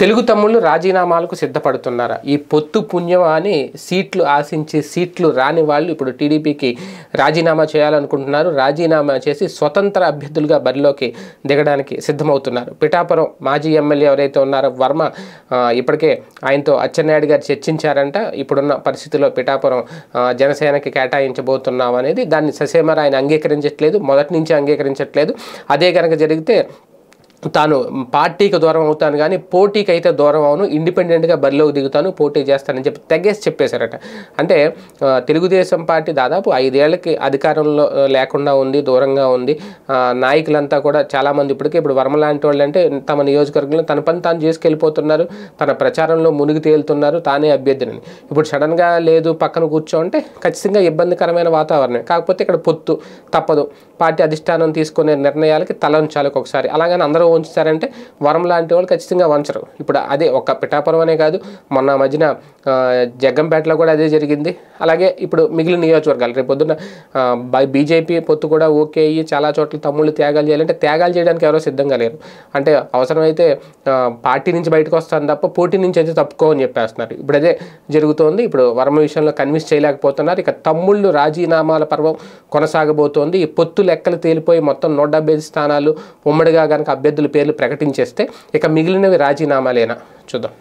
తెలుగు తమ్ముళ్ళు రాజీనామాలకు సిద్ధపడుతున్నారా? ఈ పొత్తు పుణ్యం అని సీట్లు ఆశించి సీట్లు రాని వాళ్ళు ఇప్పుడు టీడీపీకి రాజీనామా చేయాలనుకుంటున్నారు. రాజీనామా చేసి స్వతంత్ర అభ్యర్థులుగా బరిలోకి దిగడానికి సిద్ధమవుతున్నారు. పిఠాపురం మాజీ ఎమ్మెల్యే ఎవరైతే ఉన్నారో వర్మ ఇప్పటికే ఆయనతో అచ్చెన్నాయుడు గారు చర్చించారంట. ఇప్పుడున్న పరిస్థితిలో పిఠాపురం జనసేనకి కేటాయించబోతున్నాం అనేది దాన్ని ససేమరా ఆయన అంగీకరించట్లేదు, మొదటి నుంచి అంగీకరించట్లేదు. అదే కనుక జరిగితే తాను పార్టీకి దూరం అవుతాను కానీ పోటీకి అయితే దూరం అవును, ఇండిపెండెంట్గా బరిలోకి దిగుతాను, పోటీ చేస్తానని చెప్పి తెగేసి చెప్పేశారట. అంటే తెలుగుదేశం పార్టీ దాదాపు 5 ఏళ్లకి అధికారంలో లేకుండా ఉంది, దూరంగా ఉంది. నాయకులంతా కూడా చాలామంది ఇప్పుడు వర్మ లాంటి వాళ్ళు అంటే తమ నియోజకవర్గంలో తన పని తాను చేసుకెళ్ళిపోతున్నారు, తన ప్రచారంలో మునిగి తేలుతున్నారు, తానే అభ్యర్థిని. ఇప్పుడు సడన్గా లేదు పక్కన కూర్చోంటే ఖచ్చితంగా ఇబ్బందికరమైన వాతావరణం. కాకపోతే ఇక్కడ పొత్తు తప్పదు, పార్టీ అధిష్టానం తీసుకునే నిర్ణయాలకి తలంచాలి ఒకసారి. అలాగని అందరూ ఉంచుతారంటే వరం లాంటి వాళ్ళు ఖచ్చితంగా వంచరు. ఇప్పుడు అదే ఒక పిఠాపురం అనే కాదు, మొన్న మధ్యన జగ్గంపేటలో కూడా అదే జరిగింది. అలాగే ఇప్పుడు మిగిలిన నియోజకవర్గాలు రేపు పొద్దున్న బీజేపీ పొత్తు కూడా ఓకే అయ్యి చాలా చోట్ల తమ్ముళ్ళు త్యాగాలు చేయాలంటే త్యాగాలు చేయడానికి ఎవరో సిద్ధంగా లేరు. అంటే అవసరమైతే పార్టీ నుంచి బయటకు వస్తాను తప్ప పోటీ నుంచి అయితే తప్పుకోని చెప్పేస్తున్నారు. ఇప్పుడు అదే జరుగుతోంది. ఇప్పుడు వర్మ విషయంలో కన్విన్స్ చేయలేకపోతున్నారు. ఇక తమ్ముళ్ళు రాజీనామాల పర్వం కొనసాగబోతోంది. ఈ పొత్తు లెక్కలు తేలిపోయి మొత్తం 175 స్థానాలు ఉమ్మడిగా కనుక అభ్యర్థుల పేర్లు ప్రకటించేస్తే ఇక మిగిలినవి రాజీనామాలేనా చూద్దాం.